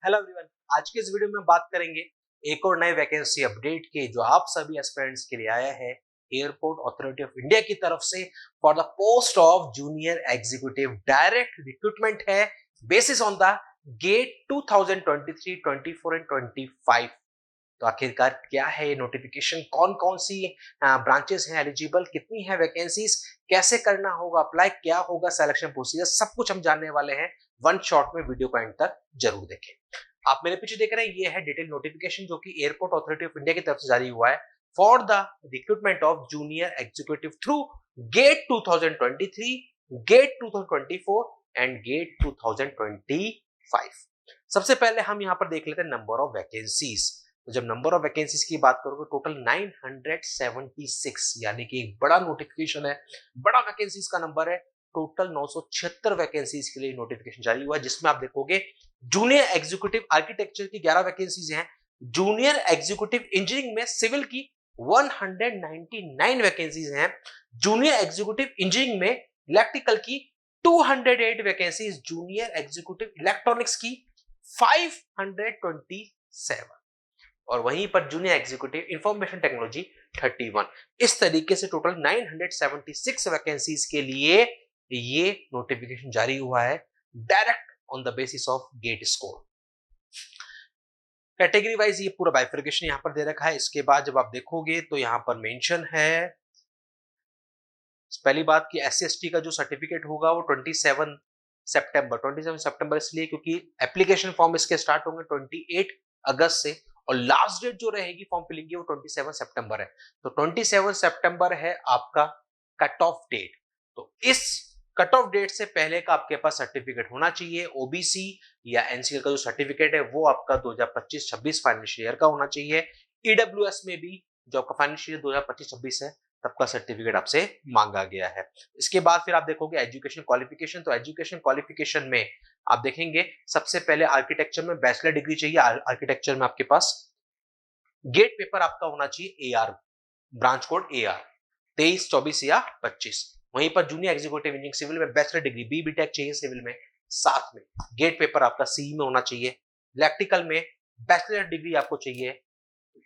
Hello everyone, आज के इस वीडियो में बात करेंगे एक और नए वैकेंसी अपडेट की जो आप सभी एस्पिरेंट्स के लिए आया है एयरपोर्ट अथॉरिटी ऑफ इंडिया की तरफ से for the post of junior executive. Direct recruitment है basis on the GATE 2023, 24 and 25। तो आखिरकार क्या है ये नोटिफिकेशन, कौन कौन सी ब्रांचेस हैं एलिजिबल, कितनी है वैकेंसीज, कैसे करना होगा अप्लाई, क्या होगा सिलेक्शन प्रोसीजर, सब कुछ हम जानने वाले हैं वन शॉट में। वीडियो को एंड तक जरूर देखें। आप मेरे पीछे देख रहे हैं, ये है डिटेल नोटिफिकेशन जो कि एयरपोर्ट अथॉरिटी ऑफ इंडिया की तरफ से जारी हुआ है for the recruitment of junior executive through GATE 2023, GATE 2024 and GATE 2025। सबसे पहले हम यहाँ पर देख लेते हैं नंबर ऑफ वैकेंसीज। तो जब नंबर ऑफ वैकेंसीज की बात करोगे टोटल 976, यानी कि एक बड़ा नोटिफिकेशन है, बड़ा वैकेंसीज का नंबर है। टोटल 976 वैकेंसीज के लिए नोटिफिकेशन जारी हुआ है, जिसमें आप देखोगे जूनियर एग्जीक्यूटिव आर्किटेक्चर की 11 वैकेंसीज हैं, जूनियर एग्जीक्यूटिव इंजीनियरिंग में सिविल की 199 वैकेंसीज हैं, जूनियर एग्जीक्यूटिव इंजीनियरिंग में इलेक्ट्रिकल की 208 वैकेंसीज, जूनियर एग्जीक्यूटिव इलेक्ट्रॉनिक्स की 527 और वहीं पर जूनियर एग्जीक्यूटिव इंफॉर्मेशन टेक्नोलॉजी 31। इस तरीके से टोटल 976 वैकेंसीज के लिए ये नोटिफिकेशन जारी हुआ है direct on the basis of GATE score. Category wise ये पूरा बाइफर्केशन यहां पर दे रखा है। इसके बाद जब आप देखोगे तो यहां पर मेंशन है, पहली बात कि SC/ST का जो सर्टिफिकेट होगा वो 27 सितंबर इसलिए क्योंकि एप्लीकेशन फॉर्म इसके स्टार्ट होंगे 28 अगस्त से और लास्ट डेट जो रहेगी फॉर्म फिलिंग की वो 27 सितंबर है। तो 27 सितंबर है आपका कट ऑफ डेट। तो इस कट ऑफ डेट से पहले का आपके पास सर्टिफिकेट होना चाहिए। ओबीसी या एनसीएल का जो सर्टिफिकेट है वो आपका 2025-26 फाइनेंशियल ईयर का होना चाहिए। ईडब्ल्यूएस में भी जो आपका फाइनेंशियल ईयर 2025-26 है तब का सर्टिफिकेट आपसे मांगा गया है। इसके बाद फिर आप देखोगे एजुकेशन क्वालिफिकेशन। तो एजुकेशन क्वालिफिकेशन में आप देखेंगे सबसे पहले आर्किटेक्चर में बैचलर डिग्री चाहिए। आर्किटेक्चर में आपके पास गेट पेपर आपका होना चाहिए AR, ब्रांच कोड AR 23, 24 या 25। वहीं पर जूनियर एग्जीक्यूटिव इंजीनियरिंग सिविल में बैचलर डिग्री BTech चाहिए सिविल में, साथ में गेट पेपर आपका CE में होना चाहिए। इलेक्ट्रिकल में बैचलर डिग्री आपको चाहिए,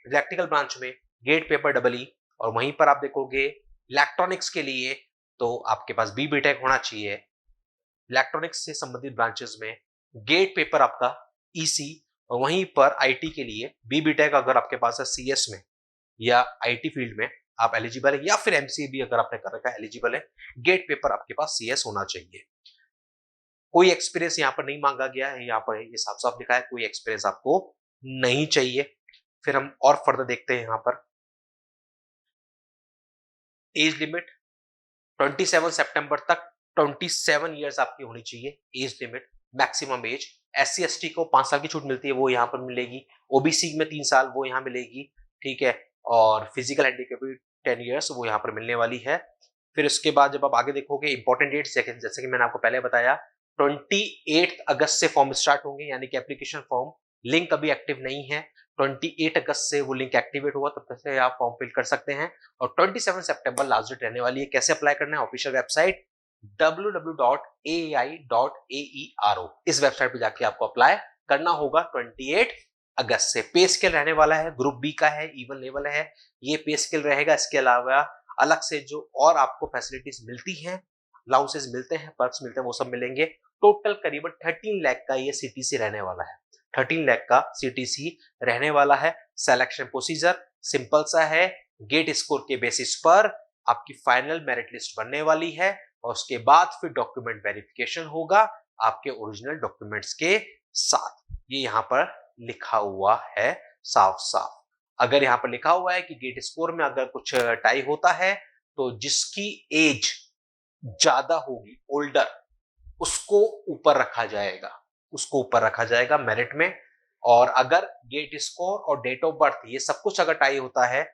इलेक्ट्रिकल ब्रांच में गेट पेपर EE। और वहीं पर आप देखोगे इलेक्ट्रॉनिक्स के लिए तो आपके पास BTech होना चाहिए। इलेक्ट्रॉनिक्स से संबंधित ब्रांचेस में गेट पेपर आपका EC और वहीं पर IT के लिए BTech अगर आपके पास है CS में या IT फील्ड में आप एलिजिबल है, या फिर MCA भी अगर आपने कर रखा है एलिजिबल है, गेट पेपर आपके पास CS होना चाहिए। कोई एक्सपीरियंस यहाँ पर नहीं मांगा गया है, यहाँ पर ये साफ साफ लिखा है कोई एक्सपीरियंस आपको नहीं चाहिए। फिर हम और फर्दर देखते हैं यहाँ पर एज लिमिट 27 सितंबर तक 27 इयर्स आपकी होनी चाहिए age limit, maximum age. SC/ST को 5 साल की छूट मिलती है वो यहाँ पर मिलेगी, OBC में 3 साल वो यहाँ मिलेगी, ठीक है, और फिजिकल हैंडीकैप 10 इयर्स वो यहाँ पर मिलने वाली है। फिर उसके बाद जब आप आगे देखोगे इंपॉर्टेंट डेट्स जैसे कि मैंने आपको पहले बताया 28 अगस्त से फॉर्म स्टार्ट होंगे, यानी कि एप्लीकेशन फॉर्म लिंक अभी एक्टिव नहीं है। 28 अगस्त से वो लिंक एक्टिवेट होगा, तब तक से आप फॉर्म फिल कर सकते हैं। और 27 सितंबर लास्ट डेट रहने वाली है। कैसे अप्लाई करना है? ऑफिशियल वेबसाइट www.aai.aero, इस वेबसाइट पे जाके आपको अप्लाई करना होगा 28 अगस्त से। पे स्केल रहने वाला है, ग्रुप बी का है, इवन लेवल है, ये पे स्केल रहेगा। इसके अलावा अलग से जो और आपको फैसिलिटीज मिलती हैं, अलाउंसेस मिलते हैं, पर्क्स मिलते हैं, वो सब मिलेंगे। टोटल करीबन 13 लाख का ये CTC रहने वाला है, 13 लाख का CTC रहने वाला है। सिलेक्शन प्रोसीजर सिंपल सा है, गेट स्कोर के बेसिस पर आपकी फाइनल मेरिट लिस्ट बनने वाली है और उसके बाद फिर डॉक्यूमेंट वेरिफिकेशन होगा आपके ओरिजिनल डॉक्यूमेंट्स के साथ। ये यहाँ पर लिखा हुआ है साफ साफ। अगर यहाँ पर लिखा हुआ है कि गेट स्कोर में अगर कुछ टाई होता है तो जिसकी एज ज्यादा होगी, ओल्डर, उसको ऊपर रखा जाएगा, उसको ऊपर रखा जाएगा मेरिट में। और अगर गेट स्कोर और डेट ऑफ बर्थ ये सब कुछ अगर टाई होता है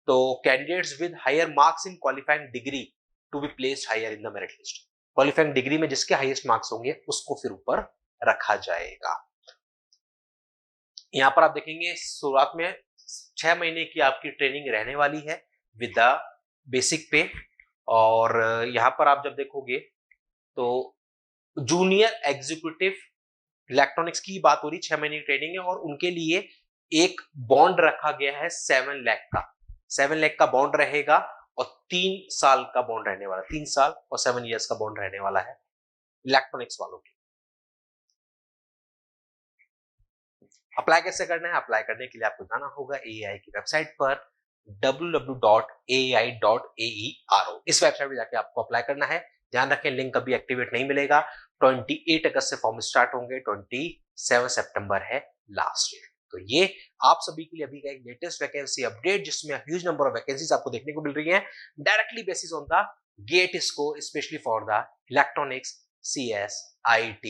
तो candidates with higher marks in qualifying degree to be placed higher in the merit list. Qualifying degree में जिसके हाईएस्ट मार्क्स होंगे उसको फिर ऊपर रखा जाएगा। यहाँ पर आप देखेंगे शुरुआत में 6 महीने की आपकी ट्रेनिंग रहने वाली है विद द बेसिक पे। और यहाँ पर आप जब देखोगे तो जूनियर एग्जीक्यूटिव इलेक्ट्रॉनिक्स की बात हो रही, 6 महीने की ट्रेनिंग है और उनके लिए एक बॉन्ड रखा गया है 7 लाख का। 7 लाख का बॉन्ड रहेगा और 3 साल का बॉन्ड रहने वाला, 3 साल और 7 इयर्स का बॉन्ड रहने वाला है इलेक्ट्रॉनिक्स वालों के। अप्लाई कैसे करना है? अप्लाई करने के लिए आपको जाना होगा AAI की वेबसाइट पर www.aai.aero। इस वेबसाइट पे जाके आपको अप्लाई करना है। ध्यान रखें, लिंक कभी एक्टिवेट नहीं मिलेगा। 28 अगस्त से फॉर्म स्टार्ट होंगे, 27 सितंबर है लास्ट डेट। तो ये आप सभी के लिए अभी का एक लेटेस्ट वैकेंसी अपडेट, जिसमें ह्यूज नंबर ऑफ वैकेंसीज आपको देखने को मिल रही हैं directly basis on the GATE score, specially for the electronics, CS, IT,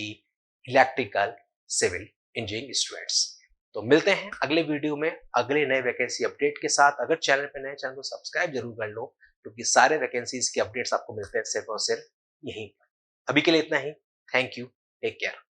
electrical, civil engineering students. तो मिलते हैं अगले वीडियो में अगले नए वैकेंसी अपडेट के साथ। अगर चैनल पे नए, चैनल को सब्सक्राइब जरूर कर लो, क्योंकि सारे वैकेंसीज के अपडेट्स आपको मिलते हैं सिर्फ और सिर्फ यहीं पर। अभी के लिए इतना ही। Thank you, take care.